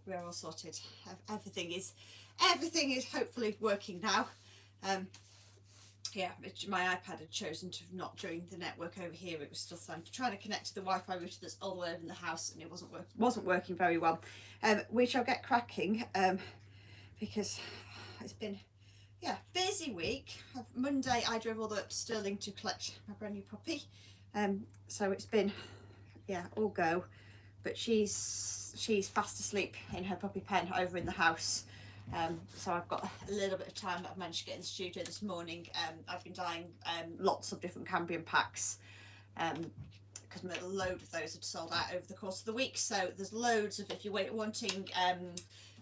we're all sorted. Everything is hopefully working now. Yeah, my iPad had chosen to not join the network over here. It was still trying to connect to the Wi-Fi router that's all the way over in the house, and it wasn't working very well. We shall get cracking because it's been busy week. Monday I drove all the way up to Stirling to collect my brand new puppy. So it's been all go, but she's fast asleep in her puppy pen over in the house. So I've got a little bit of time that I've managed to get in the studio this morning. I've been dyeing lots of different Cambrian packs because a load of those had sold out over the course of the week. So there's loads of, if you're wanting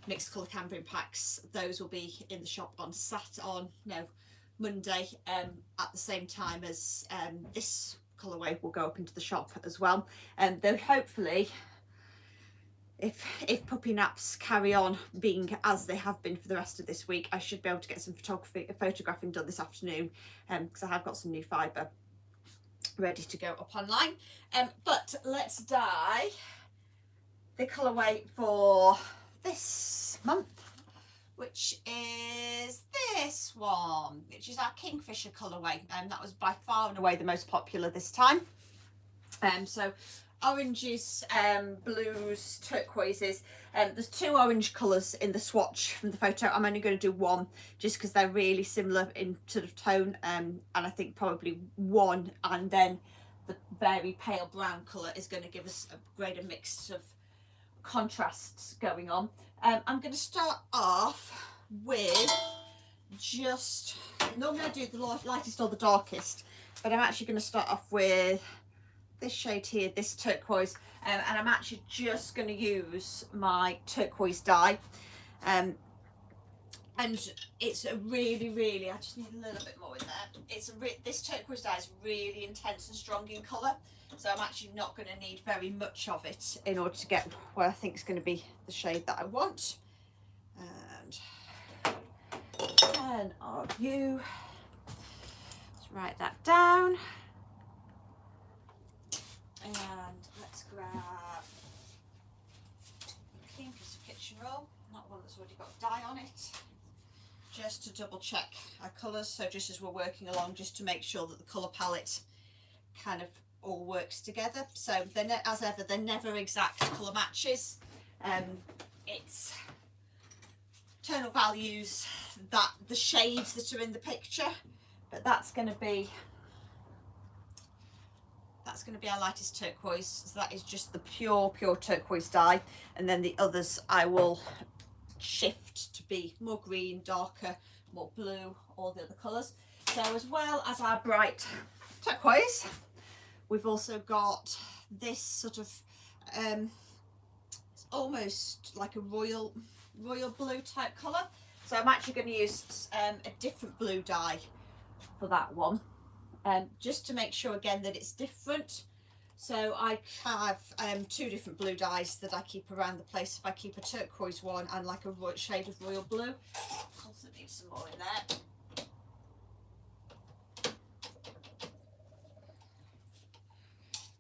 mixed colour Cambrian packs, those will be in the shop on Monday at the same time as this colourway will go up into the shop as well. Though hopefully, if puppy naps carry on being as they have been for the rest of this week, I should be able to get some photographing done this afternoon because I have got some new fibre ready to go up online. But let's dye the colourway for this month, which is this one, which is our Kingfisher colourway, and that was by far and away the most popular this time. So oranges, blues, turquoises. There's two orange colours in the swatch from the photo. I'm only going to do one just because they're really similar in sort of tone, and I think probably one and then the very pale brown colour is going to give us a greater mix of contrasts going on. I'm going to start off with just, normally I do the lightest or the darkest, but I'm actually going to start off with this shade here, this turquoise, and I'm actually just going to use my turquoise dye, and it's a really, I just need a little bit more in there. This turquoise dye is really intense and strong in colour, so I'm actually not going to need very much of it in order to get what I think is going to be the shade that I want. And 10 of you, let's write that down. And let's grab a pink as a kitchen roll, not one that's already got dye on it, just to double check our colours. So just as we're working along, just to make sure that the colour palette kind of all works together. So they're as ever, they're never exact colour matches. It's tonal values, that the shades that are in the picture, but that's going to be our lightest turquoise. So that is just the pure turquoise dye, and then the others I will shift to be more green, darker, more blue, all the other colours. So as well as our bright turquoise, we've also got this sort of it's almost like a royal blue type colour. So I'm actually going to use a different blue dye for that one, just to make sure again that it's different. So I have two different blue dyes that I keep around the place. If I keep a turquoise one and like a shade of royal blue, also need some more in there.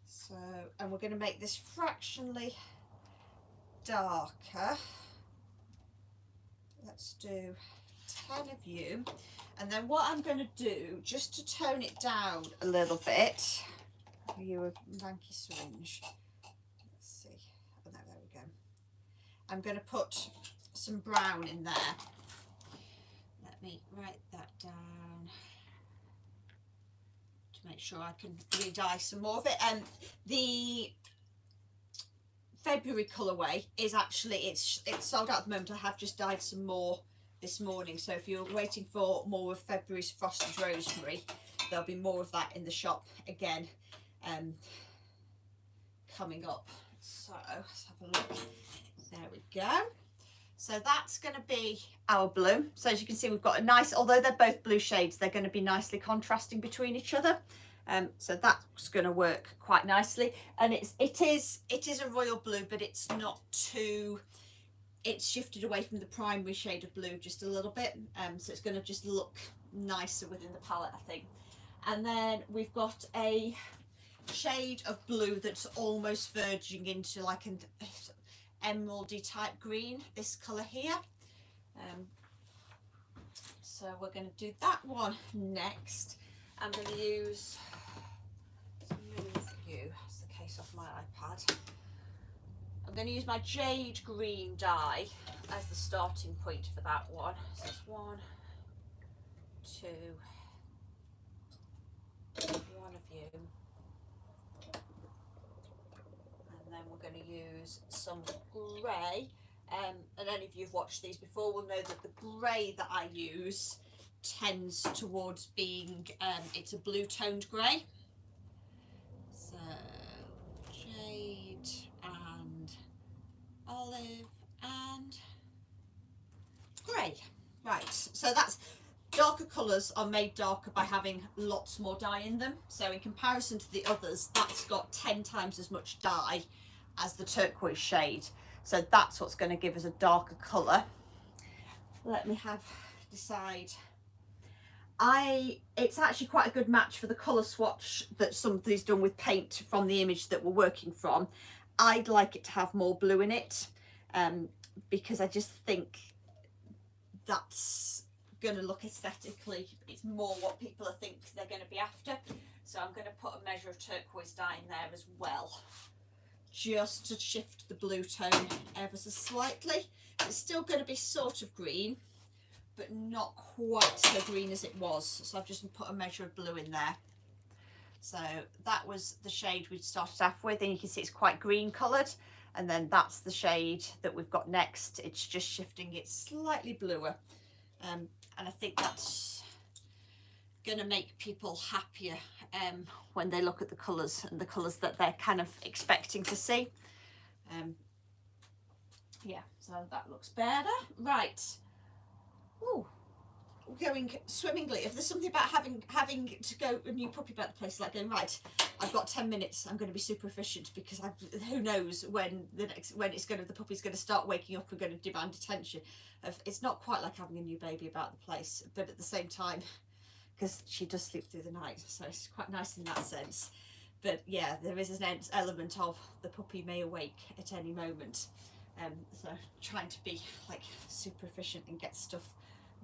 So, and we're going to make this fractionally darker. Let's do 10 of you, and then what I'm going to do, just to tone it down a little bit, you a manky syringe, let's see, oh no, there we go, I'm going to put some brown in there. Let me write that down to make sure I can re-dye some more of it. And the February colourway is actually, it's sold out at the moment. I have just dyed some more this morning, so if you're waiting for more of February's Frosted Rosemary, there'll be more of that in the shop again coming up. So let's have a look. There we go. So that's going to be our blue. So as you can see, we've got a nice, although they're both blue shades, they're going to be nicely contrasting between each other. So that's going to work quite nicely, and it is a royal blue, but it's not too, it's shifted away from the primary shade of blue just a little bit, so it's going to just look nicer within the palette, I think. And then we've got a shade of blue that's almost verging into like emeraldy type green, this colour here. So we're going to do that one next. I'm going to use, let's move you, that's the case off my iPad. I'm going to use my jade green dye as the starting point for that one. So it's 1, 2, 1 of you. And then we're going to use some grey. And any of you who've watched these before will know that the grey that I use tends towards being, it's a blue toned grey. So jade and olive and grey. Right, so that's, darker colours are made darker by having lots more dye in them. So in comparison to the others, that's got 10 times as much dye as the turquoise shade. So that's what's going to give us a darker colour. Let me decide. It's actually quite a good match for the colour swatch that somebody's done with paint from the image that we're working from. I'd like it to have more blue in it, because I just think that's going to look aesthetically, it's more what people think they're going to be after. So I'm going to put a measure of turquoise dye in there as well, just to shift the blue tone ever so slightly. It's still going to be sort of green, but not quite so green as it was. So I've just put a measure of blue in there. So that was the shade we started off with, and you can see it's quite green coloured. And then that's the shade that we've got next. It's just shifting it slightly bluer. And I think that's going to make people happier when they look at the colours and the colours that they're kind of expecting to see. Yeah, so that looks better. Right. Ooh, going swimmingly. If there's something about having to go a new puppy about the place, like going, right, I've got 10 minutes, I'm going to be super efficient, because who knows when the puppy's going to start waking up and going to demand attention. It's not quite like having a new baby about the place, but at the same time, because she does sleep through the night, so it's quite nice in that sense. But yeah, there is an element of the puppy may awake at any moment. So trying to be like super efficient and get stuff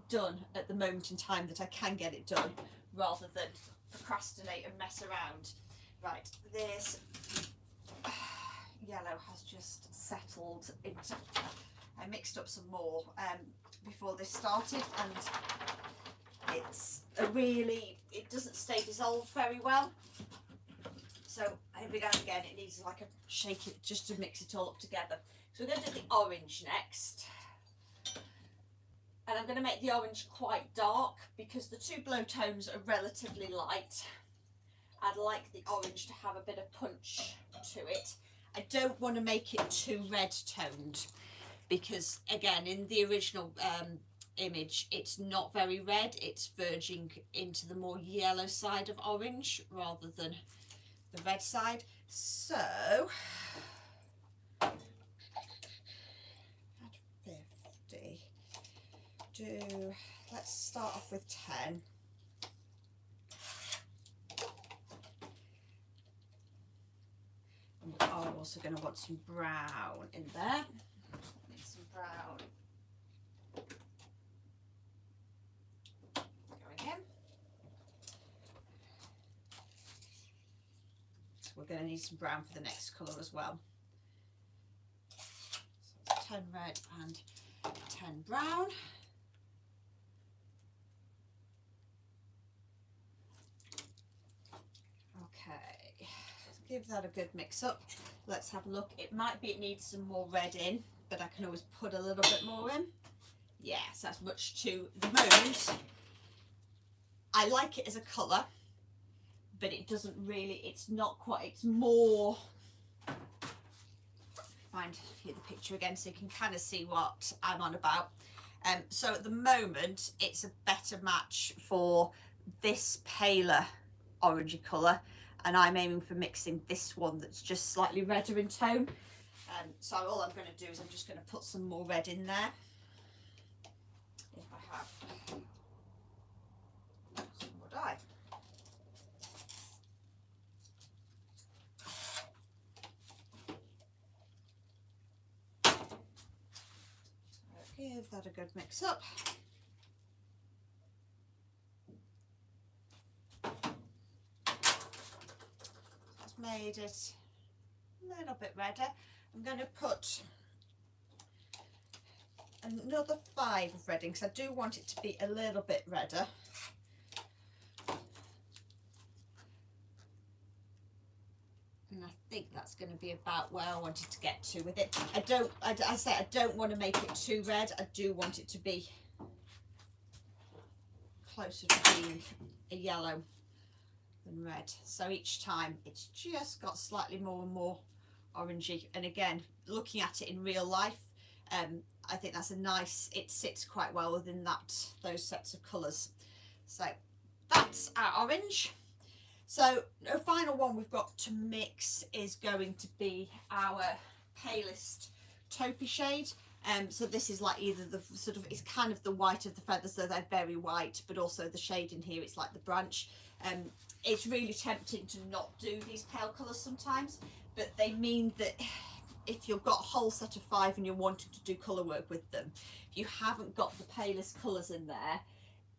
done at the moment in time that I can get it done, rather than procrastinate and mess around. Right, this yellow has just settled into, I mixed up some more before this started, and it's it doesn't stay dissolved very well. So every now and again it needs like a shake it just to mix it all up together. So we're going to do the orange next. And I'm going to make the orange quite dark because the two blow tones are relatively light. I'd like the orange to have a bit of punch to it. I don't want to make it too red toned because, again, in the original image, it's not very red. It's verging into the more yellow side of orange rather than the red side. So, at 50, let's start off with 10. And we are also going to want some brown in there. Need some brown going in. So we're going to need some brown for the next colour as well. So it's 10 red and 10 brown. Okay, let's give that a good mix up. Let's have a look. It might be it needs some more red in, but I can always put a little bit more in. Yes, that's much to the moment. I like it as a colour, but it doesn't really, it's not quite, it's more, find here the picture again so you can kind of see what I'm on about. So at the moment it's a better match for this paler orangey colour, and I'm aiming for mixing this one that's just slightly redder in tone. So all I'm going to do is I'm just going to put some more red in there, if I have some more dye. give that a good mix up. That's made it a little bit redder. I'm going to put another 5 of red in because I do want it to be a little bit redder. And I think that's going to be about where I wanted to get to with it. I don't want to make it too red. I do want it to be closer to being a yellow than red. So each time it's just got slightly more and more orangey. And again, looking at it in real life, I think that's a nice, it sits quite well within those sets of colours. So that's our orange. So the final one we've got to mix is going to be our palest taupey shade. So this is like either the sort of, it's kind of the white of the feathers, so they're very white, but also the shade in here, it's like the branch. It's really tempting to not do these pale colours sometimes, but they mean that if you've got a whole set of 5 and you're wanting to do colour work with them, if you haven't got the palest colours in there,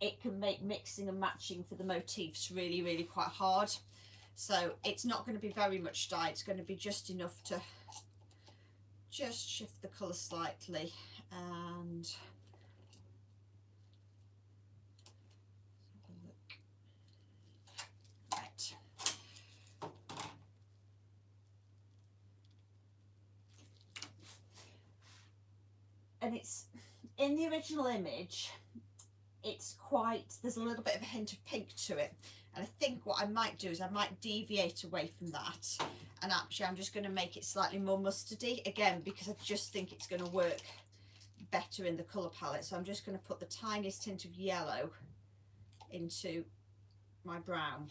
it can make mixing and matching for the motifs really, really quite hard. So it's not going to be very much dye, it's going to be just enough to just shift the colour slightly. And right. And it's in the original image, it's quite, there's a little bit of a hint of pink to it, and I think what I might do is I might deviate away from that, and actually I'm just going to make it slightly more mustardy again, because I just think it's going to work better in the colour palette. So I'm just going to put the tiniest hint of yellow into my brown.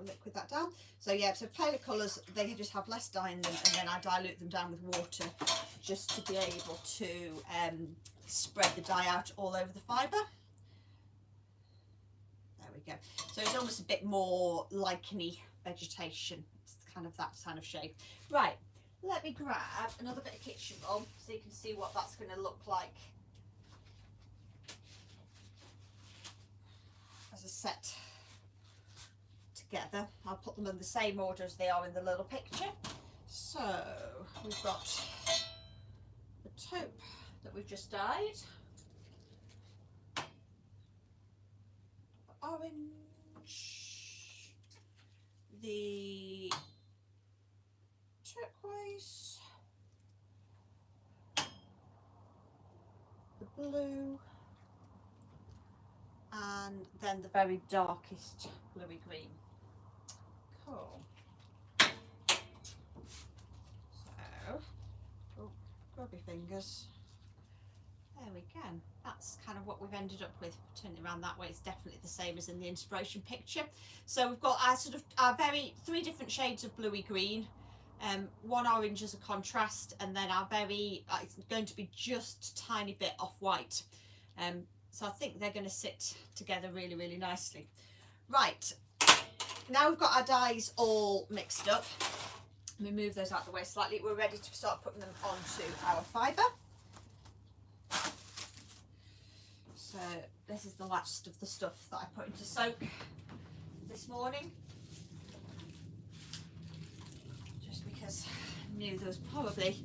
Liquid that down. So yeah, so paler colours, they just have less dye in them, and then I dilute them down with water just to be able to spread the dye out all over the fibre. There we go. So it's almost a bit more licheny vegetation. It's kind of that kind of shape. Right, let me grab another bit of kitchen roll so you can see what that's going to look like as a set together. I'll put them in the same order as they are in the little picture. So we've got the taupe that we've just dyed, the orange, the turquoise, the blue, and then the very darkest bluey green. Cool. So, oh, grab your fingers. There we go. That's kind of what we've ended up with. Turn it around that way, it's definitely the same as in the inspiration picture. So we've got our sort of our 3 different shades of bluey green, 1 orange as a contrast, and then our very, it's going to be just a tiny bit off white. So I think they're going to sit together really, really nicely. Right. Now we've got our dyes all mixed up. Let me move those out of the way slightly. We're ready to start putting them onto our fibre. So this is the last of the stuff that I put into soak this morning, just because I knew there was probably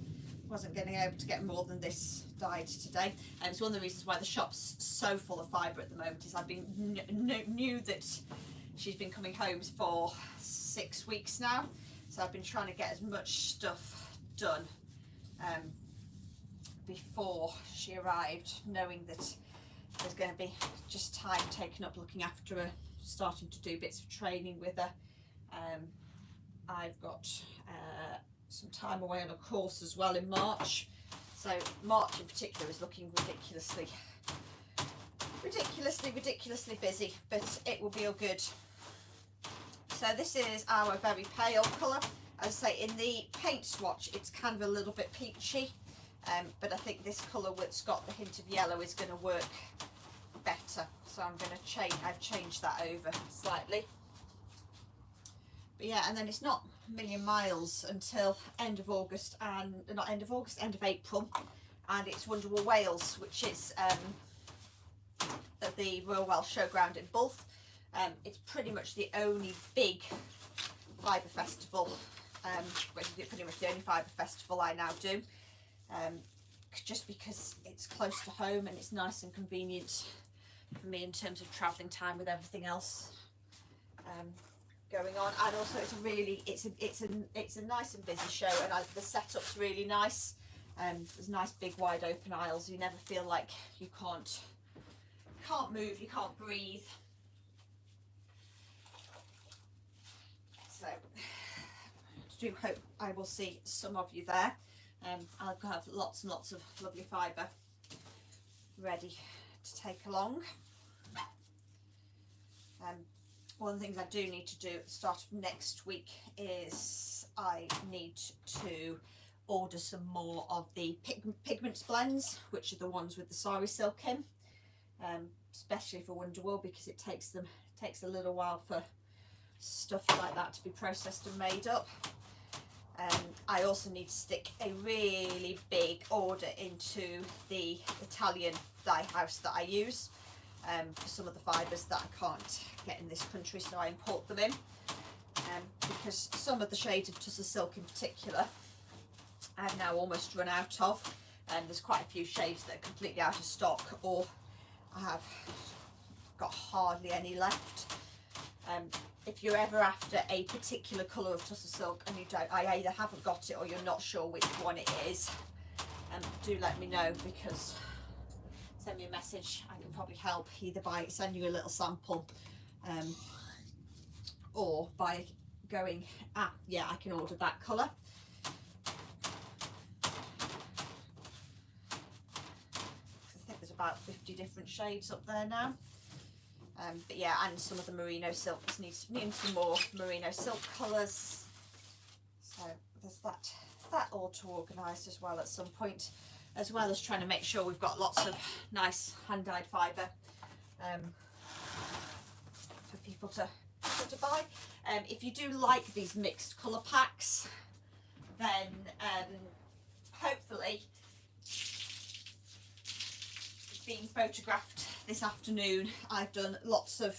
wasn't getting able to get more than this dyed today. And it's one of the reasons why the shop's so full of fibre at the moment, is I've been knew that she's been coming home for 6 weeks now, so I've been trying to get as much stuff done before she arrived, knowing that there's going to be just time taken up looking after her, starting to do bits of training with her. I've got some time away on a course as well in March, so March in particular is looking ridiculously busy, but it will be all good. So this is our very pale colour. As I say, in the paint swatch it's kind of a little bit peachy, but I think this colour that's got the hint of yellow is going to work better. So I'm going to change, I've changed that over slightly. But yeah, and then it's not a million miles until end of August, and not end of August, end of April, and it's Wonderwool Wales, which is at the Royal Welsh Showground in Bull. It's pretty much the only big fibre festival, pretty much the only fibre festival I now do, just because it's close to home and it's nice and convenient for me in terms of travelling time with everything else going on. And also it's a really it's a nice and busy show, and the setup's really nice. There's nice big wide open aisles. You never feel like you can't move, you can't breathe. So I do hope I will see some of you there. I'll have lots and lots of lovely fibre ready to take along. One of the things I do need to do at the start of next week is I need to order some more of the pigments blends, which are the ones with the sari silk in, especially for Wonderwool, because it takes a little while for stuff like that to be processed and made up. I also need to stick a really big order into the Italian dye house that I use for some of the fibres that I can't get in this country, so I import them in, because some of the shades of Tussar Silk in particular I've now almost run out of, and there's quite a few shades that are completely out of stock, or I have got hardly any left. If you're ever after a particular colour of Tussar Silk and you I either haven't got it or you're not sure which one it is, do let me know, because send me a message. I can probably help either by sending you a little sample, or by going, yeah, I can order that colour. I think there's about 50 different shades up there now. But yeah, and some of the merino silks need some more merino silk colours. So there's that all to organise as well at some point, as well as trying to make sure we've got lots of nice hand-dyed fibre for people to buy. If you do like these mixed colour packs, then hopefully being photographed this afternoon, I've done lots of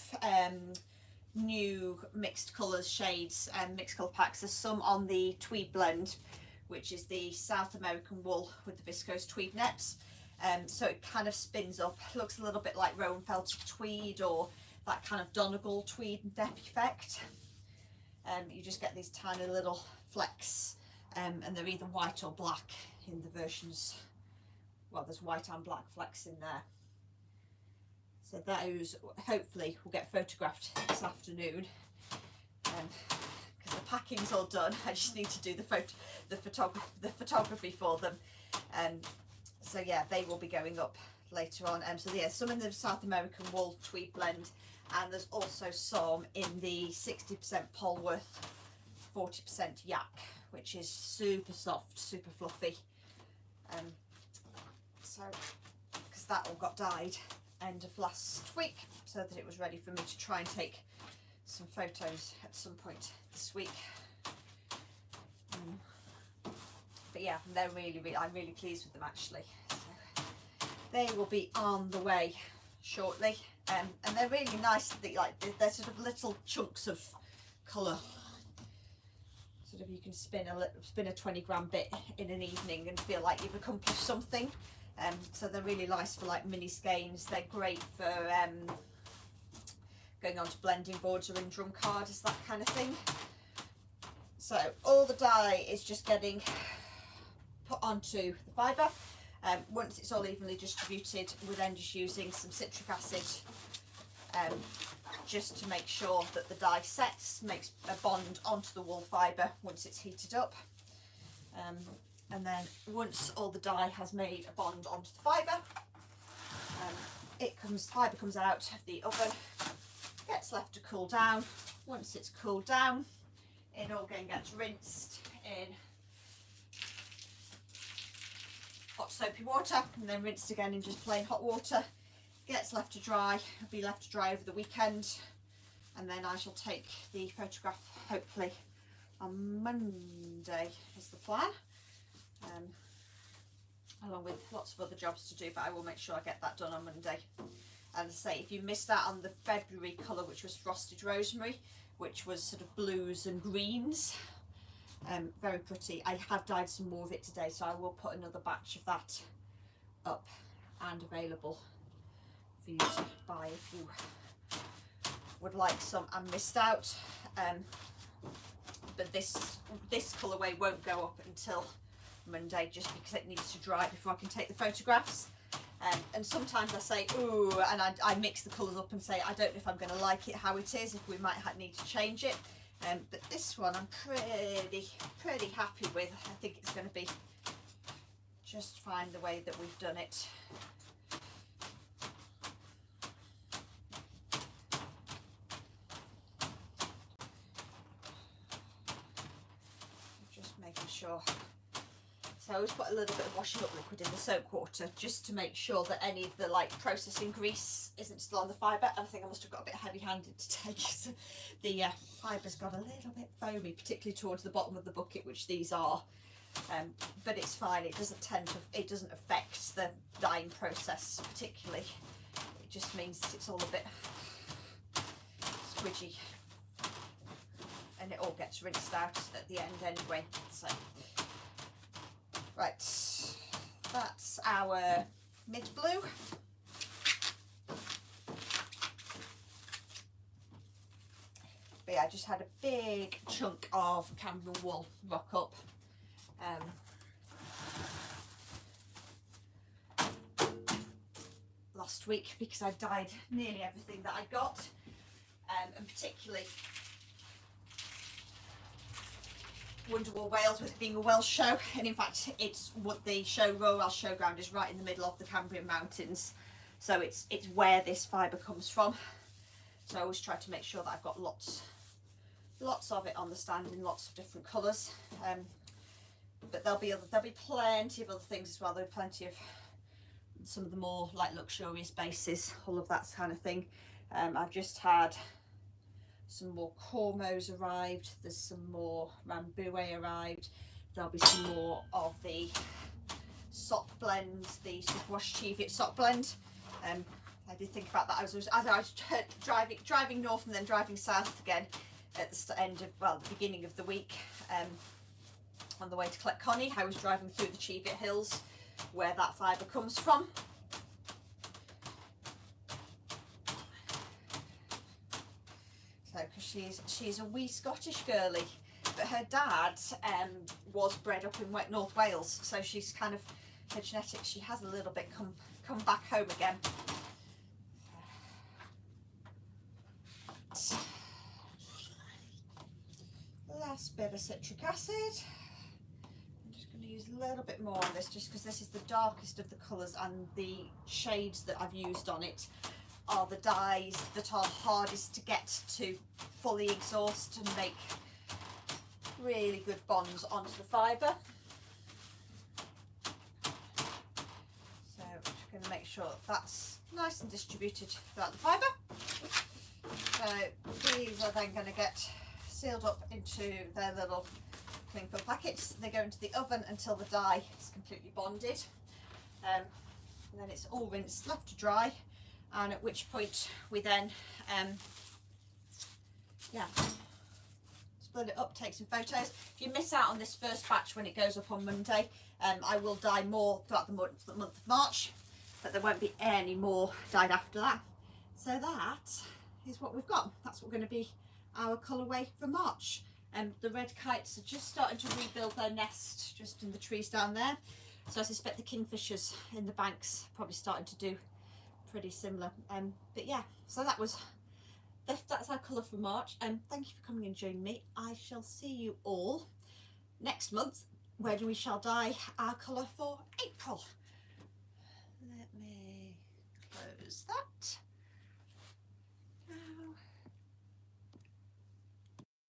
new mixed colours shades and mixed colour packs. There's some on the tweed blend, which is the South American wool with the viscose tweed nets, so it kind of spins up, looks a little bit like Rowan Felted tweed, or that kind of Donegal tweed dep effect. You just get these tiny little flecks, and they're either white or black in the versions. Well, there's white and black flecks in there. So those hopefully will get photographed this afternoon, because the packing's all done. I just need to do the photography for them. So yeah, they will be going up later on. So yeah, some in the South American wool tweed blend, and there's also some in the 60% Polworth, 40% yak, which is super soft, super fluffy. So, because that all got dyed end of last week, so that it was ready for me to try and take some photos at some point this week. But yeah, they're I'm really pleased with them actually. So they will be on the way shortly, and they're really nice. They're sort of little chunks of colour. Sort of, you can spin a 20-gram bit in an evening and feel like you've accomplished something. So they're really nice for like mini skeins. They're great for going onto blending boards or in drum cards, that kind of thing. So all the dye is just getting put onto the fibre. Once it's all evenly distributed, we're then just using some citric acid just to make sure that the dye sets, makes a bond onto the wool fibre once it's heated up. And then once all the dye has made a bond onto the fibre, fibre comes out of the oven, gets left to cool down. Once it's cooled down, it all again gets rinsed in hot soapy water, and then rinsed again in just plain hot water. Gets left to dry. It'll be left to dry over the weekend, and then I shall take the photograph hopefully on Monday is the plan, along with lots of other jobs to do, but I will make sure I get that done on Monday. And as I say, if you missed out on the February colour, which was Frosted Rosemary, which was sort of blues and greens, very pretty. I have dyed some more of it today, so I will put another batch of that up and available for you to buy if you would like some and missed out. But this colourway won't go up until Monday, just because it needs to dry before I can take the photographs. And sometimes I say ooh, and I mix the colours up and say I don't know if I'm going to like it how it is, if we might need to change it. But this one I'm pretty happy with. I think it's going to be just fine the way that we've done it. Just making sure. So I always put a little bit of washing up liquid in the soap water just to make sure that any of the processing grease isn't still on the fibre. And I think I must have got a bit heavy-handed today because the fibre's got a little bit foamy, particularly towards the bottom of the bucket, which these are. But it's fine. It doesn't affect the dyeing process particularly. It just means that it's all a bit squidgy, and it all gets rinsed out at the end anyway. So. Right, that's our mid blue. But yeah, I just had a big chunk of Cambrian wool rock up. Last week because I dyed nearly everything that I got, and particularly Wonderwall Wales, with it being a Welsh show, and in fact it's what the Royal Welsh Showground is right in the middle of the Cambrian Mountains, so it's where this fibre comes from. So I always try to make sure that I've got lots of it on the stand in lots of different colours. But there'll be plenty of other things as well. There'll be plenty of some of the more luxurious bases, all of that kind of thing. I've just had some more Cormos arrived, there's some more Rambouillet arrived, there'll be some more of the sock blends, the Superwash Cheviot sock blend. I did think about that as I was driving north and then driving south again at the beginning of the week, on the way to collect Connie. I was driving through the Cheviot Hills where that fibre comes from. So, because she's a wee Scottish girlie, but her dad was bred up in North Wales, so she's kind of, her genetics, she has a little bit come back home again. Last bit of citric acid. I'm just going to use a little bit more on this, just because this is the darkest of the colours, and the shades that I've used on it are the dyes that are hardest to get to fully exhaust and make really good bonds onto the fibre. So I'm just going to make sure that's nice and distributed throughout the fibre. So these are then going to get sealed up into their little cling film packets. They go into the oven until the dye is completely bonded, and then it's all rinsed, left to dry, and at which point we then split it up, take some photos. If you miss out on this first batch when it goes up on Monday, I will dye more throughout the month of March, but there won't be any more dyed after that. So that is what we've got. That's what going to be our colourway for March. The red kites are just starting to rebuild their nest just in the trees down there, so I suspect the kingfishers in the banks probably starting to do pretty similar. But yeah, so that's our colour for March. Thank you for coming and joining me. I shall see you all next month when we shall dye our colour for April. Let me close that.